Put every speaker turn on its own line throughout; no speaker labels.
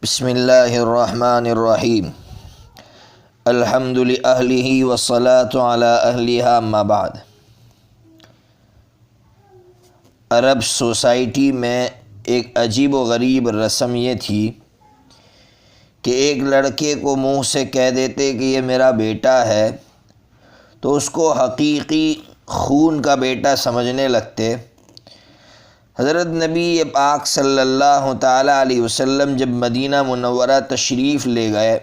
بسم اللہ الرحمن الرحیم الحمد لأہلہ والصلاة علی اہلہا اما بعد۔ عرب سوسائٹی میں ایک عجیب و غریب رسم یہ تھی کہ ایک لڑکے کو منہ سے کہہ دیتے کہ یہ میرا بیٹا ہے تو اس کو حقیقی خون کا بیٹا سمجھنے لگتے۔ حضرت نبی پاک صلی اللہ تعالیٰ علیہ وسلم جب مدینہ منورہ تشریف لے گئے،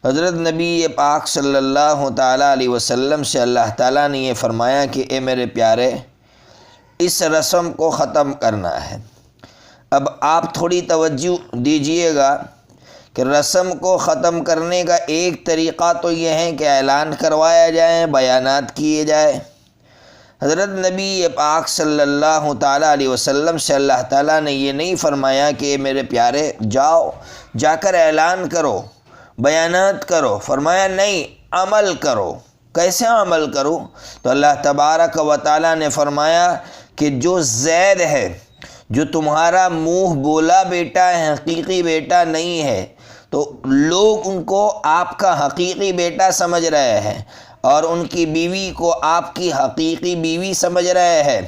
حضرت نبی پاک صلی اللہ تعالیٰ علیہ وسلم سے اللہ تعالیٰ نے یہ فرمایا کہ اے میرے پیارے، اس رسم کو ختم کرنا ہے۔ اب آپ تھوڑی توجہ دیجئے گا کہ رسم کو ختم کرنے کا ایک طریقہ تو یہ ہے کہ اعلان کروایا جائے، بیانات کیے جائے۔ حضرت نبی پاک صلی اللہ تعالیٰ علیہ وسلم سے اللہ تعالیٰ نے یہ نہیں فرمایا کہ اے میرے پیارے جاؤ جا کر اعلان کرو، بیانات کرو۔ فرمایا نہیں، عمل کرو۔ کیسے عمل کرو؟ تو اللہ تبارک و تعالیٰ نے فرمایا کہ جو زید ہے، جو تمہارا منہ بولا بیٹا ہے، حقیقی بیٹا نہیں ہے، تو لوگ ان کو آپ کا حقیقی بیٹا سمجھ رہے ہیں اور ان کی بیوی کو آپ کی حقیقی بیوی سمجھ رہے ہیں۔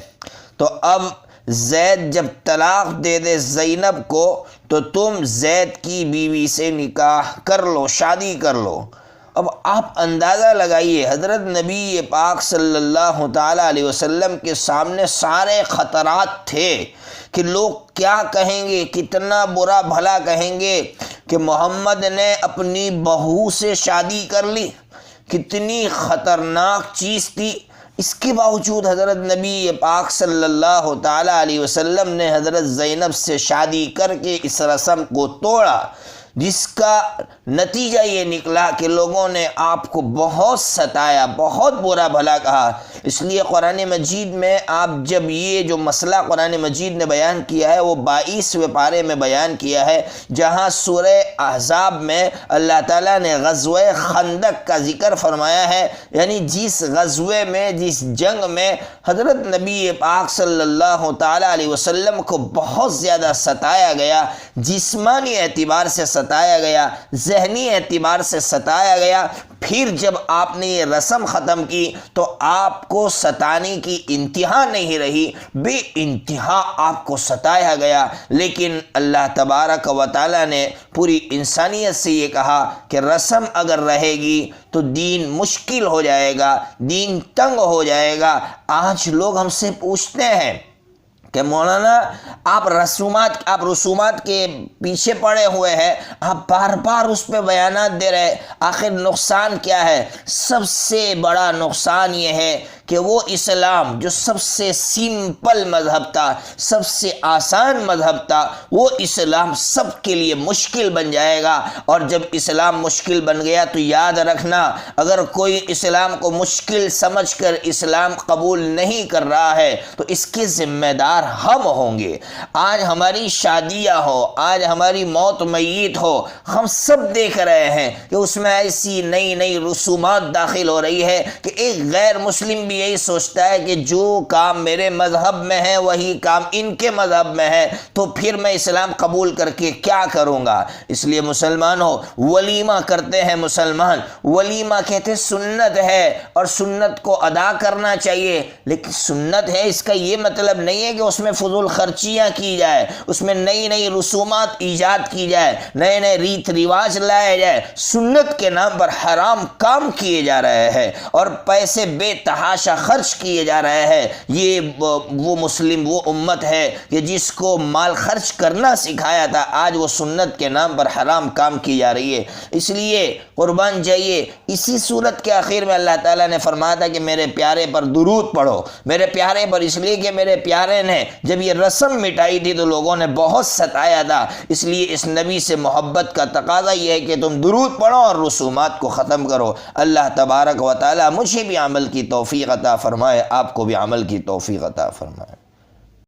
تو اب زید جب طلاق دے دے زینب کو تو تم زید کی بیوی سے نکاح کر لو، شادی کر لو۔ اب آپ اندازہ لگائیے، حضرت نبی پاک صلی اللہ تعالیٰ علیہ وسلم کے سامنے سارے خطرات تھے کہ لوگ کیا کہیں گے، کتنا برا بھلا کہیں گے کہ محمد نے اپنی بہو سے شادی کر لی۔ کتنی خطرناک چیز تھی۔ اس کے باوجود حضرت نبی پاک صلی اللہ تعالیٰ علیہ وسلم نے حضرت زینب سے شادی کر کے اس رسم کو توڑا، جس کا نتیجہ یہ نکلا کہ لوگوں نے آپ کو بہت ستایا، بہت برا بھلا کہا۔ اس لیے قرآن مجید میں آپ جب یہ جو مسئلہ قرآن مجید نے بیان کیا ہے وہ 22ویں پارے میں بیان کیا ہے، جہاں سورہ احزاب میں اللہ تعالیٰ نے غزوہ خندق کا ذکر فرمایا ہے، یعنی جس غزوے میں، جس جنگ میں حضرت نبی پاک صلی اللہ تعالیٰ علیہ وسلم کو بہت زیادہ ستایا گیا، جسمانی اعتبار سے ستایا گیا، ذہنی اعتبار سے ستایا گیا۔ پھر جب آپ نے یہ رسم ختم کی تو آپ کو ستانے کی انتہا نہیں رہی، بے انتہا آپ کو ستایا گیا۔ لیکن اللہ تبارک و تعالیٰ نے پوری انسانیت سے یہ کہا کہ رسم اگر رہے گی تو دین مشکل ہو جائے گا، دین تنگ ہو جائے گا۔ آج لوگ ہم سے پوچھتے ہیں کہ مولانا آپ رسومات کے پیچھے پڑے ہوئے ہیں، آپ بار بار اس پہ بیانات دے رہے، آخر نقصان کیا ہے؟ سب سے بڑا نقصان یہ ہے کہ وہ اسلام جو سب سے سمپل مذہب تھا، سب سے آسان مذہب تھا، وہ اسلام سب کے لیے مشکل بن جائے گا۔ اور جب اسلام مشکل بن گیا تو یاد رکھنا، اگر کوئی اسلام کو مشکل سمجھ کر اسلام قبول نہیں کر رہا ہے تو اس کے ذمہ دار ہم ہوں گے۔ آج ہماری شادیاں ہو، آج ہماری موت میت ہو، ہم سب دیکھ رہے ہیں کہ اس میں ایسی نئی نئی رسومات داخل ہو رہی ہے کہ ایک غیر مسلم بھی یہی سوچتا ہے کہ جو کام میرے مذہب میں ہے وہی کام ان کے مذہب میں ہے، تو پھر میں اسلام قبول کر کے کیا کروں گا؟ اس لیے مسلمانوں، ولیمہ کرتے ہیں مسلمان، ولیمہ کہتے سنت ہے اور سنت کو ادا کرنا چاہیے، لیکن سنت ہے اس کا یہ مطلب نہیں ہے کہ اس میں فضول خرچیاں کی جائے، اس میں نئی نئی رسومات ایجاد کی جائے، نئے نئے ریت رواج لائے جائے۔ سنت کے نام پر حرام کام کیے جا رہے ہیں اور پیسے بے تحاشا خرچ کیے جا رہے ہیں۔ یہ وہ مسلم، وہ امت ہے کہ جس کو مال خرچ کرنا سکھایا تھا، آج وہ سنت کے نام پر حرام کام کی جا رہی ہے۔ اس لیے قربان جائیے، اسی سورت کے آخر میں اللہ تعالیٰ نے فرمایا تھا کہ میرے پیارے پر درود پڑھو، میرے پیارے پر، اس لیے کہ میرے پیارے نے جب یہ رسم مٹائی تھی تو لوگوں نے بہت ستایا تھا۔ اس لیے اس نبی سے محبت کا تقاضا یہ ہے کہ تم درود پڑھو اور رسومات کو ختم کرو۔ اللہ تبارک و تعالی مجھے بھی عمل کی توفیق عطا فرمائے، آپ کو بھی عمل کی توفیق عطا فرمائے۔